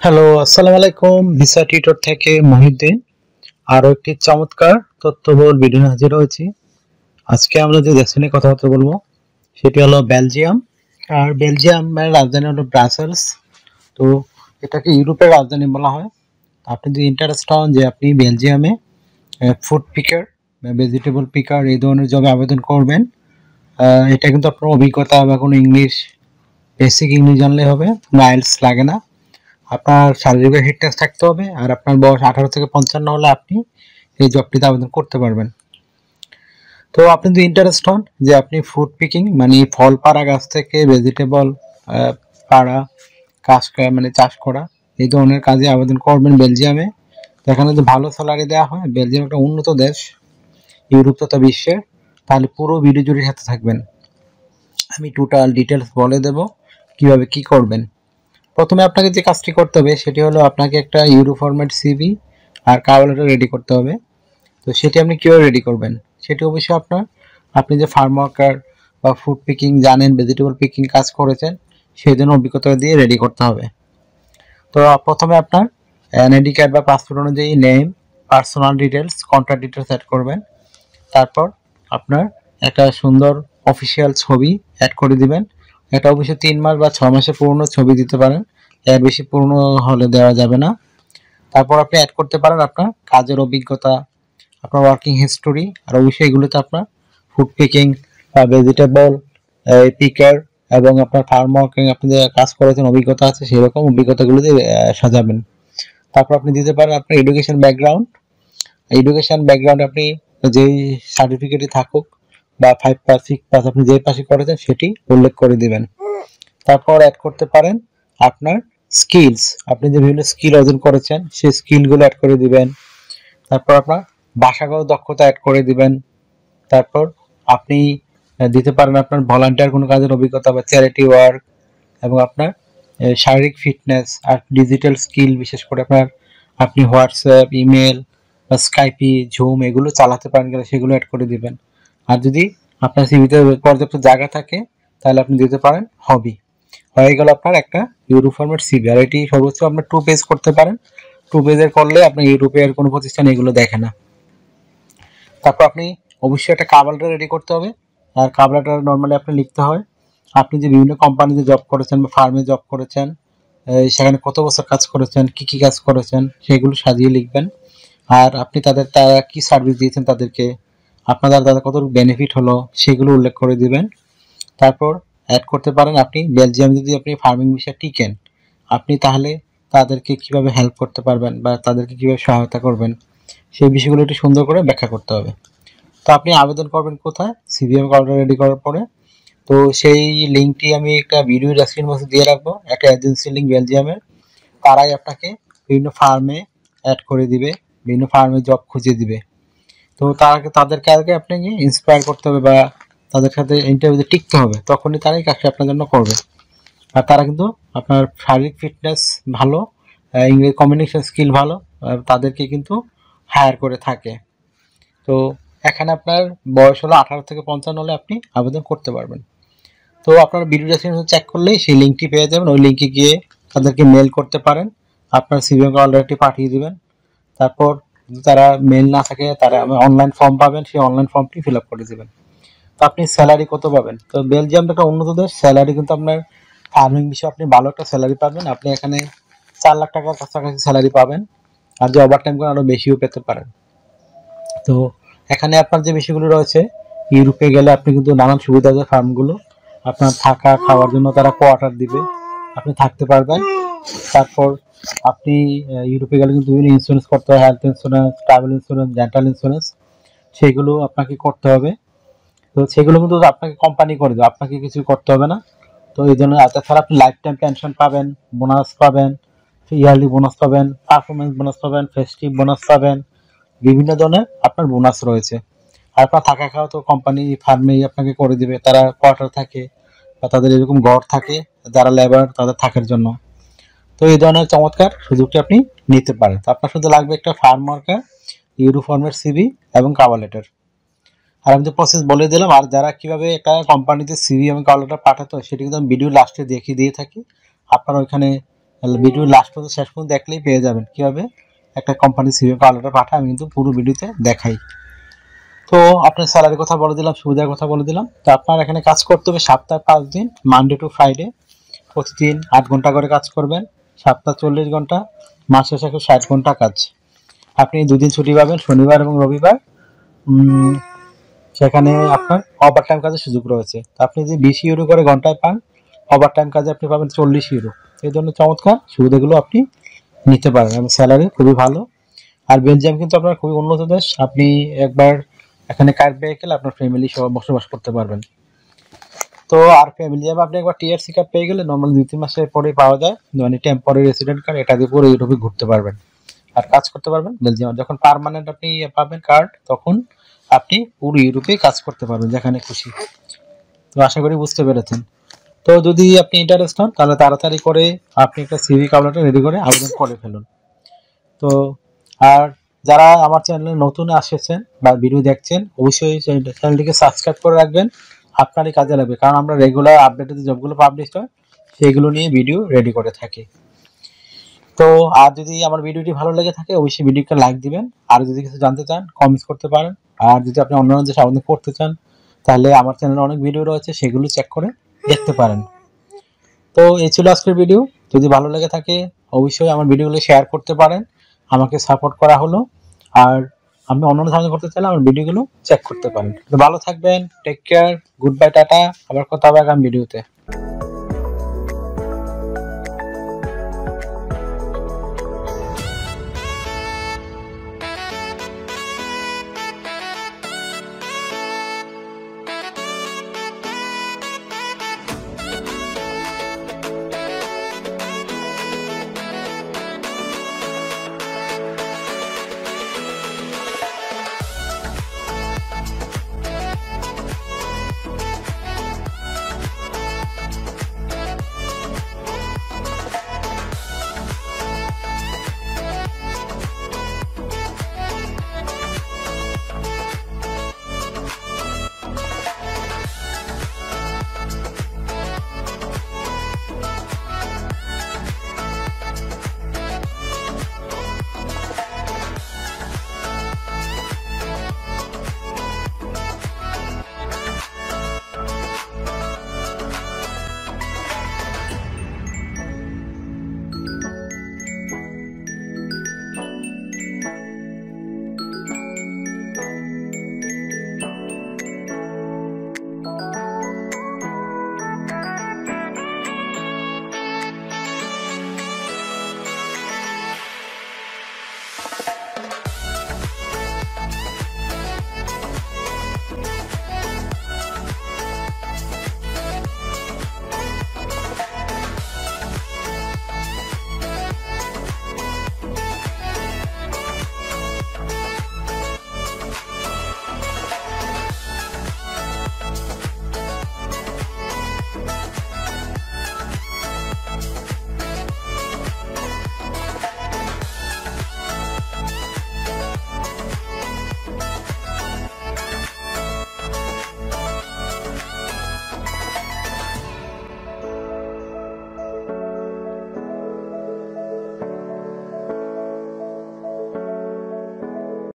Hello, আসসালামু আলাইকুম। Visa tutor থেকে মহিউদ্দিন আরো একটি চমৎকার তথ্যবহুল ভিডিও নিয়ে হাজির হয়েছি। আজকে আমরা যে দেশ নিয়ে কথাবার্তা বলবো সেটি হলো বেলজিয়াম। আর বেলজিয়ামের রাজধানী হলো ব্রাসেলস। তো এটাকে ইউরোপের রাজধানী বলা হয়। আপনি যদি ইন্টারেস্ট হন যে আপনি বেলজিয়ামে ফুড পিকার বা ভেজিটেবল পিকার এই ধরনের জবে আবেদন করবেন, এটা কিন্তু আপনার অভিজ্ঞতা বা কোনো ইংলিশ বেসিক ইংলিশ জানলে হবে, কোনো আইএলটিএস লাগে না। আপনার শারীরিক ফিটনেস থাকতে হবে আর আপনার বয়স 18 থেকে 55 হলে আপনি এই জবটিতে আবেদন করতে পারবেন। তো আপনি যদি ইন্টারেস্ট হন যে আপনি ফুড পিকিং মানে ফল পাড়া গাছ থেকে ভেজিটেবল পাড়া মানে চাষ করা এই ধরনের কাজে আবেদন করবেন বেলজিয়ামে, এখানে যদি ভালো স্যালারি দেওয়া হয়, বেলজিয়াম একটা উন্নত দেশ ইউরোপ তথা বিশ্বের, তাহলে পুরো ভিডিও জুড়ে সাথে থাকবেন। আমি টোটাল ডিটেলস বলে দেব কিভাবে কি করবেন। প্রথমে আপনাকে যে কাজটি করতে হবে সেটি হলো আপনাকে একটা ইউরো ফরম্যাট সিভি আর কভার লেটার রেডি করতে হবে। তো সেটি আপনি কীভাবে রেডি করবেন সেটি অবশ্যই আপনি যে ফার্ম ওয়ার্কার বা ফুড পিকিং জানেন, ভেজিটেবল পিকিং কাজ করেছেন, সেই জন্য অভিজ্ঞতা দিয়ে রেডি করতে হবে। তো প্রথমে আপনার এনআইডি কার্ড বা পাসপোর্ট অনুযায়ী name, personal details, contact details add করবেন। তারপর আপনার একটা সুন্দর অফিসিয়াল ছবি অ্যাড করে দিবেন। এটা অবশ্যই 3 মাস বা 6 মাসের পুরনো ছবি দিতে পারেন, এর বেশি পুরনো হলে দেওয়া যাবে না। তারপর আপনি অ্যাড করতে পারেন আপনার কাজের অভিজ্ঞতা, আপনার ওয়ার্কিং হিস্টোরি, আর অবশ্যই এগুলোতে আপনার ফুড পিকিং বা ভেজিটেবল পিকার এবং আপনার ফার্ম ওয়ার্কিং আপনি যে কাজ করেছেন অভিজ্ঞতা আছে সেরকম অভিজ্ঞতাগুলো দিয়ে সাজাবেন। তারপর আপনি দিতে পারেন আপনার এডুকেশন ব্যাকগ্রাউন্ড আপনি যেই সার্টিফিকেটই থাকুক বা 5 পাস 6 পাস আপনি যে পাশে করেছেন সেটি উল্লেখ করে দিবেন। তারপর অ্যাড করতে পারেন আপনার স্কিলস, আপনি যে বিভিন্ন স্কিল অর্জন করেছেন সেই স্কিলগুলো অ্যাড করে দিবেন। তারপর আপনার ভাষাগত দক্ষতা অ্যাড করে দিবেন। তারপর আপনি দিতে পারেন আপনার ভলান্টিয়ার কোনো কাজের অভিজ্ঞতা বা চ্যারিটি ওয়ার্ক, এবং আপনার শারীরিক ফিটনেস আর ডিজিটাল স্কিল, বিশেষ করে আপনি হোয়াটসঅ্যাপ, ইমেল বা স্কাইপি, জুম এগুলো চালাতে পারেন কিনা সেগুলো অ্যাড করে দিবেন। আর যদি আপনার সিভিতে পর্যাপ্ত জায়গা থাকে তাহলে আপনি দিতে পারেন হবি। হয়ে গেল আপনার একটা ইউরো ফরম্যাট সিভি। আর এটি সর্বোচ্চ আপনার 2 পেজ করতে পারেন। 2 পেজের করলে আপনার ইউরোপের কোনো প্রতিষ্ঠান এগুলো দেখে না। তারপর আপনি অবশ্যই একটা কভার লেটার রেডি করতে হবে। আর কভার লেটার নর্মালি আপনি লিখতে হয় আপনি যে বিভিন্ন কোম্পানিতে জব করেছেন বা ফার্মে জব করেছেন, সেখানে কত বছর কাজ করেছেন, কি কি কাজ করেছেন সেগুলো সাজিয়ে লিখবেন। আর আপনি তারা কি সার্ভিস দিয়েছেন তাদেরকে, তাদের কত বেনিফিট হলো সেগুলো উল্লেখ করে দিবেন। তারপর অ্যাড করতে পারেন আপনি বেলজিয়াম যদি আপনি ফার্মিং বিষয়ে টিকেন, আপনি তাহলে তাদেরকে কিভাবে হেল্প করতে পারবেন বা তাদেরকে কিভাবে সহায়তা করবেন সেই বিষয়গুলো একটু সুন্দর করে ব্যাখ্যা করতে হবে। তো আপনি আবেদন করবেন কোথায়? সিভিএম কার্ডটা রেডি করার পরে। তো সেই লিঙ্কটি আমি একটা ভিডিও ডেসক্রিপশন বক্সে দিয়ে রাখবো, একটা এজেন্সির লিঙ্ক বেলজিয়ামের। তারাই আপনাকে বিভিন্ন ফার্মে অ্যাড করে দিবে, বিভিন্ন ফার্মে জব খুঁজে দিবে। তো তাদেরকে আগে আপনাকে ইন্সপায়ার করতে হবে বা তাদের সাথে ইন্টারভিউতে টিকতে হবে, তখনই তারাই কাজটা আপনার জন্য করবে। আর তারা কিন্তু আপনার শারীরিক ফিটনেস ভালো, ইংরেজি কমিউনিকেশন স্কিল ভালো, তাদেরকে কিন্তু হায়ার করে থাকে। তো এখানে আপনার বয়স হলো 18 থেকে 55 হলে আপনি আবেদন করতে পারবেন। তো আপনার ভিডিও ডেসক্রিপশন চেক করলেই সেই লিঙ্কটি পেয়ে যাবেন। ওই লিঙ্কে গিয়ে তাদেরকে মেল করতে পারেন, আপনার সিভি অলরেডি পাঠিয়ে দিবেন। তারপর যদি তারা মেল না থাকে তারা অনলাইন ফর্ম পাবেন, সেই অনলাইন ফর্মটি ফিল আপ করে দেবেন। তো আপনি স্যালারি কত পাবেন? তো বেলজিয়াম একটা উন্নত দেশ, স্যালারি কিন্তু আপনার ফার্মিং বিষয়ে আপনি ভালো একটা স্যালারি পাবেন। আপনি এখানে 4 লাখ টাকার কাছাকাছি স্যালারি পাবেন, আর যে ওভার টাইম করেন আরও বেশিও পেতে পারেন। তো এখানে আপনার যে বিষয়গুলো রয়েছে, ইউরোপে গেলে আপনি কিন্তু নানান সুবিধা আছে ফার্মগুলো, আপনার থাকা খাওয়ার জন্য তারা কোয়ার্টার দিবে, আপনি থাকতে পারবেন। তারপর আপনি ইউরোপে গেলে কিন্তু বিভিন্ন ইন্স্যুরেন্স করতে হয়, health insurance, travel insurance, dental insurance, সেগুলো আপনাকে করতে হবে। তো সেগুলো কিন্তু আপনাকে কোম্পানি করে দেবে, আপনাকে কিছু করতে হবে না। তো এই জন্য তাছাড়া আপনি লাইফ টাইম পেনশন পাবেন, বোনাস পাবেন, ইয়ারলি বোনাস পাবেন, পারফরমেন্স বোনাস পাবেন, ফেস্টিভ বোনাস পাবেন, বিভিন্ন ধরনের আপনার বোনাস রয়েছে। আর আপনার থাকা খাওয়া তো কোম্পানি ফার্মেই আপনাকে করে দিবে, তারা কোয়ার্টার থাকে বা তাদের এরকম ঘর থাকে যারা লেবার তাদের থাকার জন্য। তো এই ধরনের চমৎকার সুযোগটি আপনি নিতে পারেন। তো আপনার শুধু লাগবে একটা ফার্ম ওয়ার্কার, ইউরো ফর্মের সিভি এবং কভার লেটার। আর আমি তো প্রসেস বলে দিলাম। আর যারা কিভাবে একটা কোম্পানিতে সিভি এবং কভার লেটার পাঠাতে হয় সেটি কিন্তু আমি ভিডিও লাস্টে দেখিয়ে দিয়ে থাকি। আপনারা ওইখানে ভিডিও লাস্ট পর্যন্ত শেষ পর্যন্ত দেখলেই পেয়ে যাবেন কিভাবে একটা কোম্পানি সিভি কার্ডটা পাঠায়, আমি কিন্তু পুরো ভিডিওতে দেখাই। তো আপনার স্যালারির কথা বলে দিলাম, সুবিধার কথা বলে দিলাম। তো আপনার এখানে কাজ করতে হবে সপ্তাহে 5 দিন, মানডে টু ফ্রাইডে, প্রতিদিন 8 ঘন্টা করে কাজ করবেন, সপ্তাহে 40 ঘন্টা, মাসে শেষে 60 ঘন্টা কাজ। আপনি 2 দিন ছুটি পাবেন, শনিবার এবং রবিবার। সেখানে আপনার ওভার টাইম কাজের সুযোগ রয়েছে। আপনি যে 20 ইউরো করে ঘন্টায় পান, ওভার টাইম কাজে আপনি পাবেন 40 ইউরো। এই ধরনের চমৎকার সুবিধাগুলো আপনি নিতে পারেন এবং স্যালারি খুবই ভালো। আর বেলজিয়াম কিন্তু আপনার খুবই উন্নত দেশ। আপনি একবার এখানে কার্ড পেয়ে গেলে আপনার ফ্যামিলি সহ বসবাস করতে পারবেন। তো আর ফ্যামিলি যাবে, আপনি একবার টিআরসি কার্ড পেয়ে গেলে নর্মালি 2-3 মাসের পরে পাওয়া যায়, মানে টেম্পোরারি রেসিডেন্ট কার্ড, এটা দিয়ে পুরো ইউরোপে ঘুরতে পারবেন আর কাজ করতে পারবেন বেলজিয়াম। যখন পার্মানেন্ট আপনি পাবেন কার্ড, তখন আপনি পুরো ইউরোপে কাজ করতে পারবেন যেখানে খুশি। তো আশা করি বুঝতে পেরেছেন। তো যদি আপনি ইন্টারেস্ট হন তাহলে তাড়াতাড়ি করে আপনি একটা সিভি কার্ডটা রেডি করে আবেদন করে ফেলুন। তো আর যারা আমার চ্যানেলে নতুন আসছেন বা ভিডিও দেখছেন, অবশ্যই চ্যানেলটিকে সাবস্ক্রাইব করে রাখবেন। আপনারই কাজে লাগবে, কারণ আমরা রেগুলার আপডেটেড জবগুলো পাবলিশ হয় সেগুলো নিয়ে ভিডিও রেডি করে থাকি। তো আর যদি আমার ভিডিওটি ভালো লেগে থাকে অবশ্যই ভিডিওকে লাইক দিবেন। আর যদি কিছু জানতে চান কমেন্টস করতে পারেন। আর যদি আপনি অন্যান্য দেশে আবেদন করতে চান তাহলে আমার চ্যানেলে অনেক ভিডিও রয়েছে, সেগুলো চেক করে দেখতে পারেন। তো এই ছিল আজকের ভিডিও। যদি ভালো লেগে থাকে অবশ্যই আমার ভিডিওগুলো শেয়ার করতে পারেন, আমাকে সাপোর্ট করা হলো। আর আপনি অন্যান্য সাহায্য করতে চাইলে আমার ভিডিওগুলো চেক করতে পারেন। তো ভালো থাকবেন, take care, goodbye, tata. আবার কথা হবে আগামী ভিডিওতে।